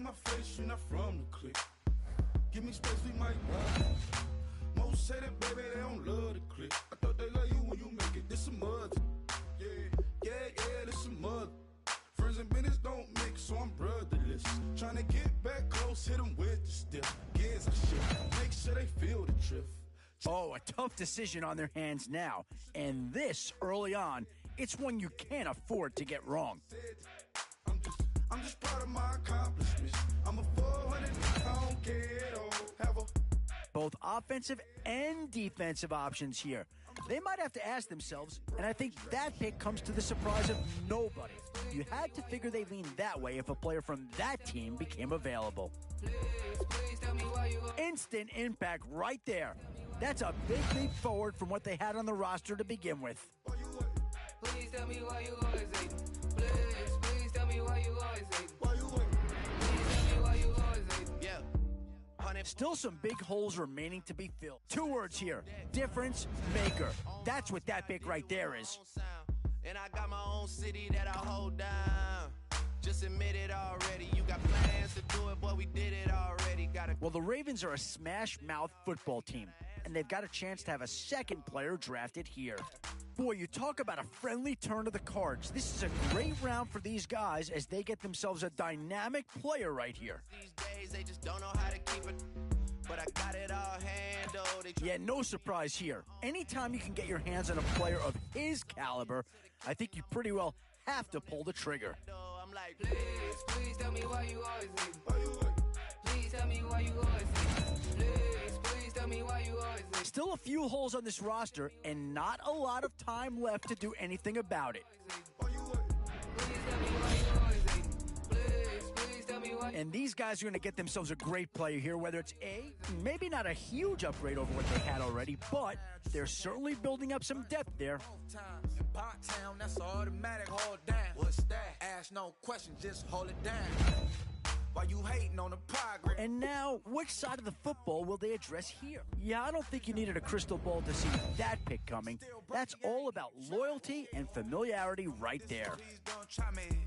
my face, you're not from the clique. Give me space, we might ride. Most say that, baby, they don't love the clique. I thought they love you when you make it. This some mother. Yeah, this some mother. Friends and business don't mix, so I'm brotherless. Trying to get back close, hit them with the stiff. Gears and shit, make sure they feel the drift. Oh, a tough decision on their hands now. And this early on, it's one you can't afford to get wrong. I'm just proud of my accomplishments. I'm a 400, I don't care at all. Have a both offensive and defensive options here. They might have to ask themselves, and I think that pick comes to the surprise of nobody. You had to figure they lean that way if a player from that team became available. Instant impact right there. That's a big leap forward from what they had on the roster to begin with. Please tell me why you always hate. Please tell me why you always hate. Please tell me why you always hate. Yeah. Still some big holes remaining to be filled. 2 words here. Difference maker. That's what that pick right there is. And I got my own city that I hold down. Just admit it already. You got plans to do it, boy, we did it already. Well, the Ravens are a smash-mouth football team, and they've got a chance to have a second player drafted here. Boy, you talk about a friendly turn of the cards. This is a great round for these guys as they get themselves a dynamic player right here. These days, they just don't know how to keep it. But I got it all handled. Yeah, no surprise here. Anytime you can get your hands on a player of his caliber, I think you pretty well have to pull the trigger. I'm like, please tell me why you always hate. Please tell me why you always hate. Please tell me why you always hate. Still a few holes on this roster and not a lot of time left to do anything about it. And these guys are going to get themselves a great player here, whether it's maybe not a huge upgrade over what they had already, but they're certainly building up some depth there. That's automatic, hold down. What's that? Ask no question, just hold it down. Why you hating on the progress? And now, which side of the football will they address here? Yeah, I don't think you needed a crystal ball to see that pick coming. That's all about loyalty and familiarity right there. Please don't try me,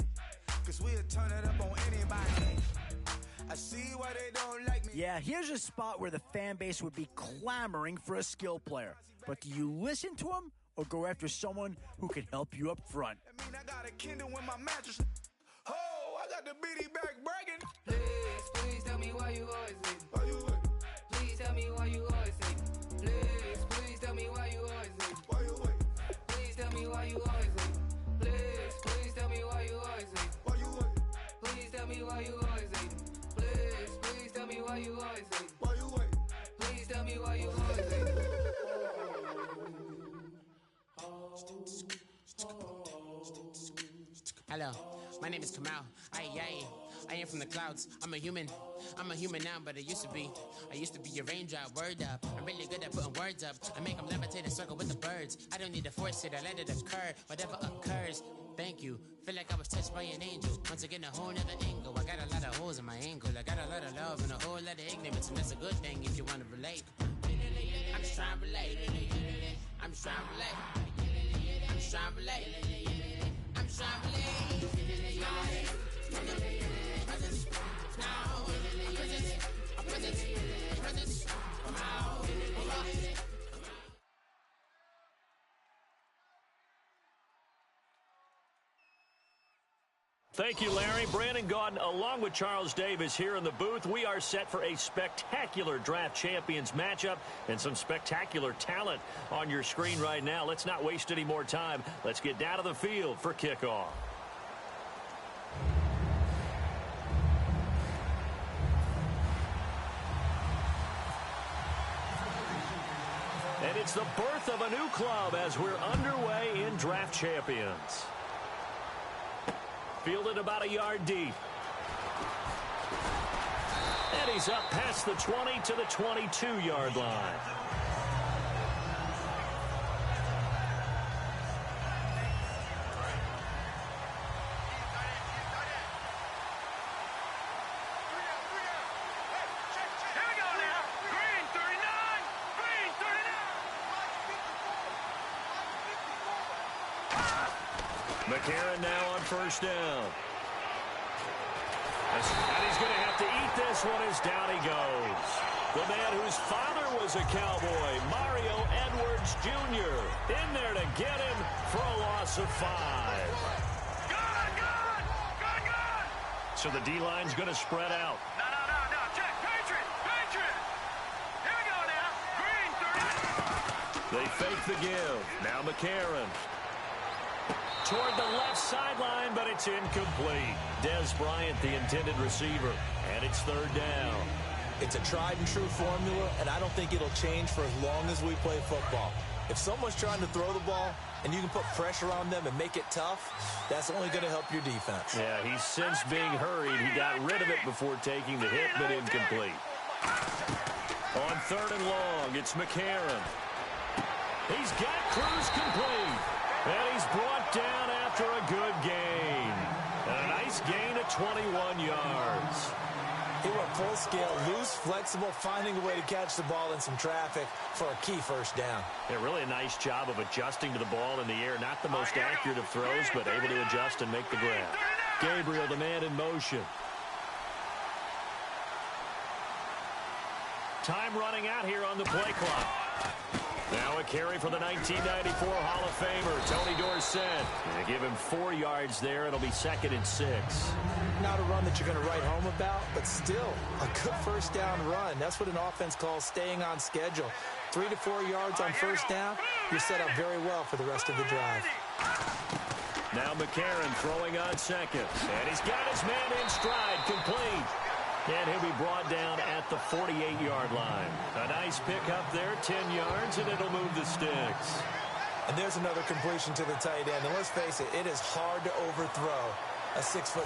'cause we'll turn it up on anybody. I see why they don't like me. Yeah, here's a spot where the fan base would be clamoring for a skill player. But do you listen to them or go after someone who can help you up front? I mean, I got a Kindle in my mattress. Oh, I got the bitty back bragging. Please tell me why you always hate. Please tell me why you always hate. Please tell me why you always hate. Please tell me why you always hate. Please tell me why you always hate. Please tell me why you always hate. Please tell me why you always hate. Please tell me why you always hate. Hello, my name is Kamal. I am from the clouds. I'm a human now, but I used to be a raindrop, word up. I'm really good at putting words up. I make them levitate and circle with the birds. I don't need to force it, I let it occur. Whatever occurs, thank you. Feel like I was touched by an angel. Once again, a whole nother angle. I got a lot of holes in my angle. I got a lot of love and a whole lot of ignorance, and that's a good thing if you want to relate. I'm just trying to relate. I'm just trying to relate. I'm just trying to relate. I'm just trying to relate. Thank you, Larry. Brandon Gaudin, along with Charles Davis here in the booth. We are set for a spectacular draft champions matchup and some spectacular talent on your screen right now. Let's not waste any more time. Let's get down to the field for kickoff. And it's the birth of a new club as we're underway in draft champions. Fielded about a yard deep. And he's up past the 20 to the 22-yard line. McCarron now on first down. And he's going to have this one as down he goes. The man whose father was a Cowboy, Mario Edwards Jr., in there to get him for a loss of 5. Good! So the D-line's going to spread out. No. Check. Patriot. Here we go now. Green 30. They fake the give. Now McCarron. Toward the left sideline, but it's incomplete. Dez Bryant, the intended receiver. And it's 3rd down. It's a tried-and-true formula, and I don't think it'll change for as long as we play football. If someone's trying to throw the ball and you can put pressure on them and make it tough, that's only going to help your defense. Yeah, he's since being hurried. He got rid of it before taking the hit, but incomplete. On 3rd and long, it's McCarron. He's got Cruz complete. And he's brought down after a good gain. And a nice gain of 21 yards. He went full scale, loose, flexible, finding a way to catch the ball in some traffic for a key 1st down. Yeah, really a nice job of adjusting to the ball in the air. Not the most accurate of throws, but able to adjust and make the grab. Gabriel, the man in motion. Time running out here on the play clock. Now a carry for the 1994 Hall of Famer, Tony Dorsett. They give him 4 yards there. It'll be 2nd and 6. Not a run that you're going to write home about, but still a good 1st down run. That's what an offense calls staying on schedule. 3 to 4 yards on 1st down, you're set up very well for the rest of the drive. Now McCarron throwing on 2nd. And he's got his man in stride, complete. And he'll be brought down at the 48-yard line. A nice pickup there, 10 yards, and it'll move the sticks. And there's another completion to the tight end. And let's face it, it is hard to overthrow a 6'6"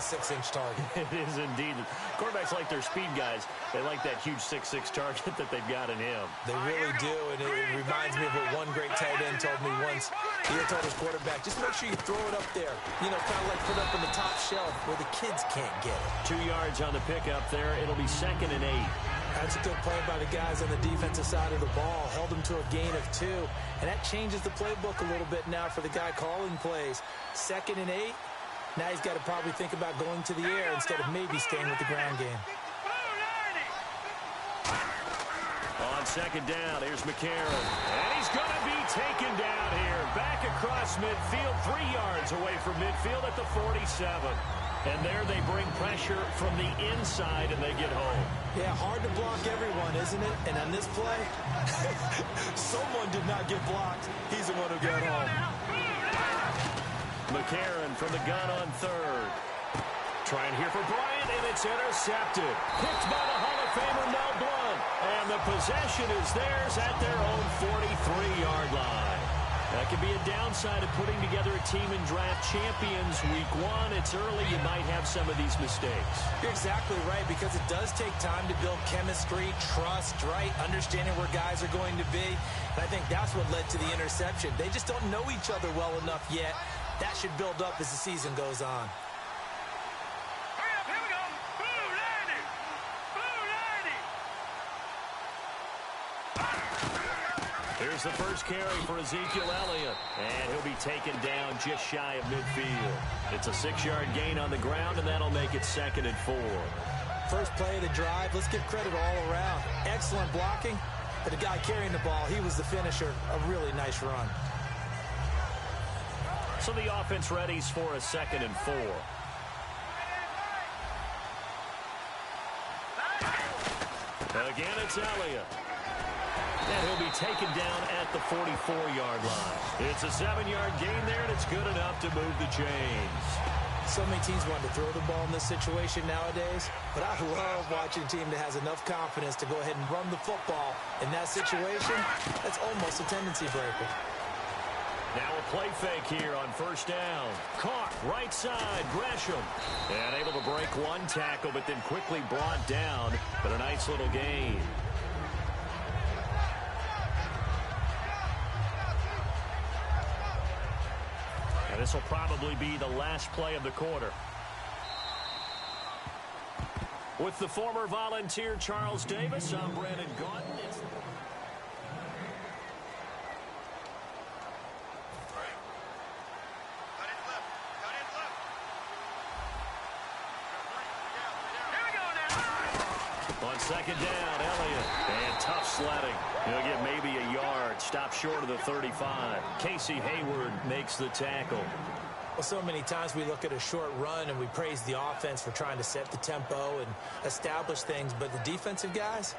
target. It is indeed. Quarterbacks like their speed guys. They like that huge 6'6" target that they've got in him. They really do, and it reminds me of what one great tight end told me once. He told his quarterback, just make sure you throw it up there. You know, kind of like put it up on the top shelf where the kids can't get it. 2 yards on the pickup there. It'll be 2nd and 8. That's a good play by the guys on the defensive side of the ball. Held them to a gain of 2. And that changes the playbook a little bit now for the guy calling plays. 2nd and 8. Now he's got to probably think about going to the air instead of maybe staying with the ground game. On 2nd down, here's McCarron. And he's going to be taken down here. Back across midfield, 3 yards away from midfield at the 47. And there they bring pressure from the inside, and they get home. Yeah, hard to block everyone, isn't it? And on this play, someone did not get blocked. He's the one who got home. McCarron from the gun on 3rd. Trying here for Bryant, and it's intercepted. Picked by the Hall of Famer Mel Blount. And the possession is theirs at their own 43-yard line. That could be a downside of putting together a team in draft champions week 1. It's early. You might have some of these mistakes. You're exactly right, because it does take time to build chemistry, trust, right? Understanding where guys are going to be. And I think that's what led to the interception. They just don't know each other well enough yet. That should build up as the season goes on. Hurry up, here we go. Blue 90. Here's the first carry for Ezekiel Elliott. And he'll be taken down just shy of midfield. It's a 6-yard gain on the ground, and that'll make it 2nd and 4. First play of the drive, let's give credit all around. Excellent blocking. But the guy carrying the ball, he was the finisher. A really nice run. So the offense readies for a 2nd and 4. Again, it's Elliott. And he'll be taken down at the 44-yard line. It's a 7-yard gain there, and it's good enough to move the chains. So many teams want to throw the ball in this situation nowadays, but I love watching a team that has enough confidence to go ahead and run the football. In that situation, that's almost a tendency breaker. Now a play fake here on 1st down. Caught right side, Gresham. And able to break one tackle, but then quickly brought down. But a nice little gain. And this will probably be the last play of the quarter. With the former Volunteer Charles Davis, I'm Brandon Gaudin. On second down, Elliott. And tough sledding. He'll get maybe a yard. Stop short of the 35. Casey Hayward makes the tackle. Well, so many times we look at a short run and we praise the offense for trying to set the tempo and establish things, but the defensive guys,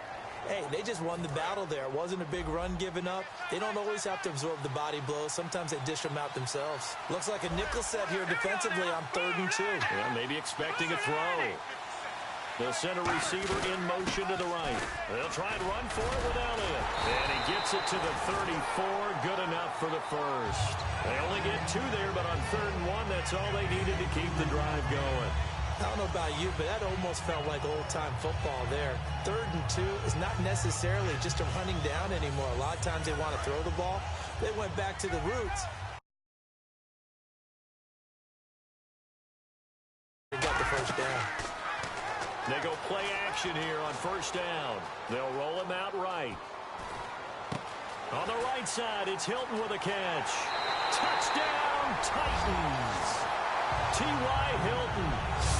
hey, they just won the battle there. It wasn't a big run given up. They don't always have to absorb the body blows. Sometimes they dish them out themselves. Looks like a nickel set here defensively on 3rd and 2. Yeah, maybe expecting a throw. They'll send a receiver in motion to the right. They'll try and run for it with Elliott. And he gets it to the 34. Good enough for the first. They only get 2 there, but on 3rd and 1, that's all they needed to keep the drive going. I don't know about you, but that almost felt like old-time football there. 3rd and 2 is not necessarily just a running down anymore. A lot of times they want to throw the ball. They went back to the roots. They got the first down. They go play action here on 1st down. They'll roll him out right. On the right side, it's Hilton with a catch. Touchdown, Titans. T.Y. Hilton,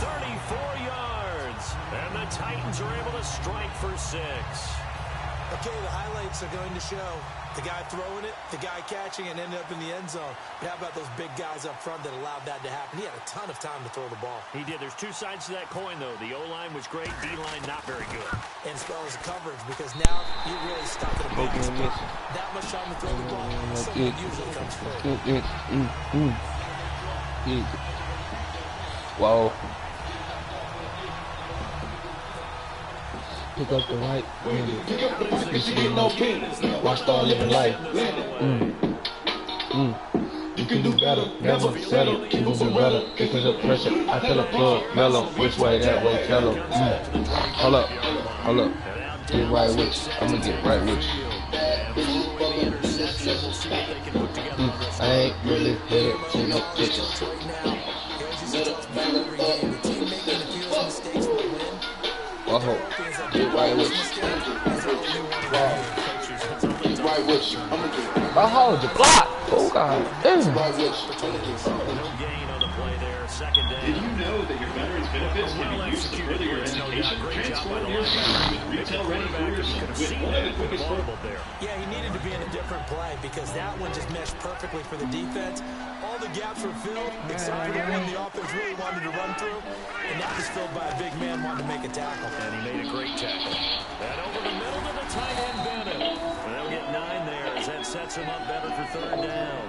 34 yards. And the Titans are able to strike for 6. Okay, the highlights are going to show the guy throwing it, the guy catching, and ended up in the end zone. But how about those big guys up front that allowed that to happen? He had a ton of time to throw the ball. He did. There's 2 sides to that coin, though. The O-line was great. D-line not very good. And as well as the coverage, because now you're really stuck in a bad spot. That much time to throw the ball, someone usually comes through. Whoa. Pick up the right. Used to be no king. Watch star living life. You can do better. Never settle. Keep moving better. Because of pressure. I feel a plug. Mellow. Which way? That way. Tell them. Hold up. Hold up. Get right with you. I'ma get right with you. I ain't really here to no pictures. Whoa. Get right with you. Right with you. I'll hold your block. Oh, God. Damn. No gain on the play there. Second down. Did you know that your veterans benefits can be used to further your education? Transform your life with retail-ready careers with one of the quickest programs. Yeah, he needed to be in a different play because that one just meshed perfectly for the defense. All the gaps were filled except for the one the offense really wanted to run through, and that was filled by a big man wanting to make a tackle. And he made a great tackle. And over the middle to the tight end, Bennett. And they'll get 9 there as that sets him up better for 3rd down.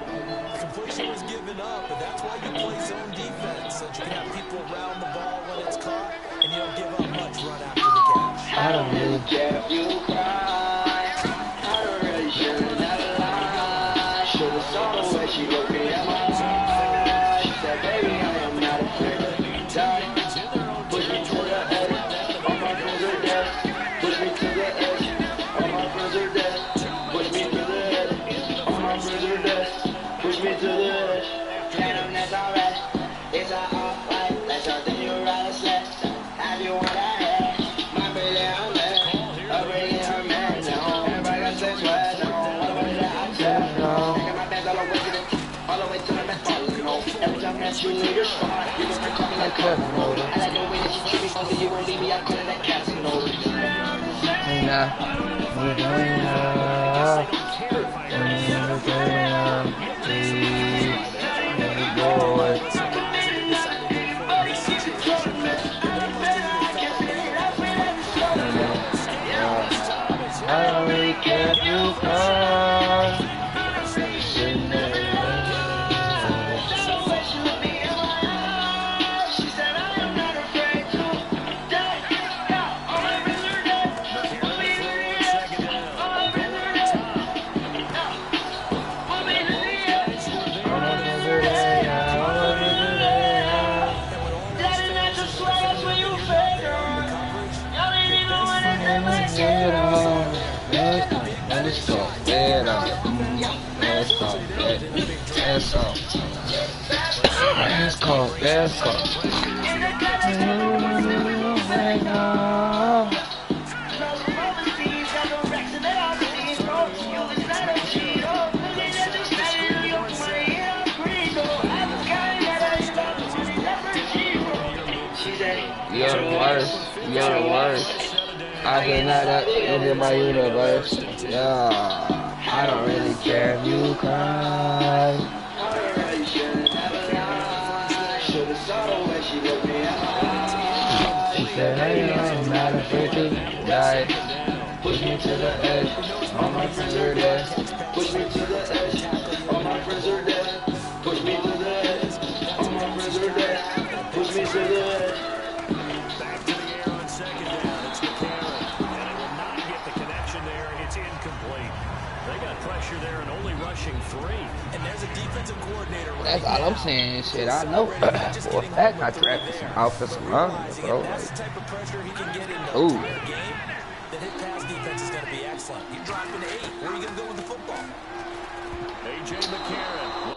Completion was given up, but that's why you play zone defense, so that you can have people around the ball when it's caught, and you don't give up much run after the catch. I don't really care if you cry. I don't really should not lie. Should've saw the way she looked me in my eyes. She said, baby, I am not afraid of you. Die. Push me to the edge. All my friends are dead. Push me to the edge. All my friends are dead. Push me to the edge. All my friends are dead. Push me to the edge. And that's alright. It's alright. That's something you rather say. Have you want that head? My baby, I'm mad. Already her man now. Everybody got sex with no. All the way that I'm sad. Taking my bands all the way to the next ball, you know. Every time that you leave your spot, you gonna call me like Casanova. I like the way that she treat me, so you won't leave me. I call it that Casanova. I don't really care if you cry. Sitting there. She said I am not afraid to die. All my friends are dead. Put me to the edge. All my friends are dead. Put me to the edge. All my friends are dead. All my friends are dead. That is not the swag, that's when you fake her. Y'all ain't even when it's that much. Let's go, man. Let's go, man. Let's go. Let's go, let's go. You're the worst. You're the worst. I cannot look at my universe. Yeah, I don't really care if you cry. She said, hey, I'm not afraid to die. Push me to the edge, all my friends are dead. Push me to the edge, all my friends are dead. Push me to the edge, all my friends are dead. Push me to the edge. Back to the air on second down. It's McCarron, and it will not get the connection there. It's incomplete. They got pressure there and only rushing 3. And there's a defensive coordinator right That's all I'm saying. Shit, I know. For a fact, I drafted some offensive line, bro. That's the type of pressure he can get in the Ooh. entire game. The hit pass defense is going to be excellent. You drop into 8. Where are you going to go with the football? A.J. McCarron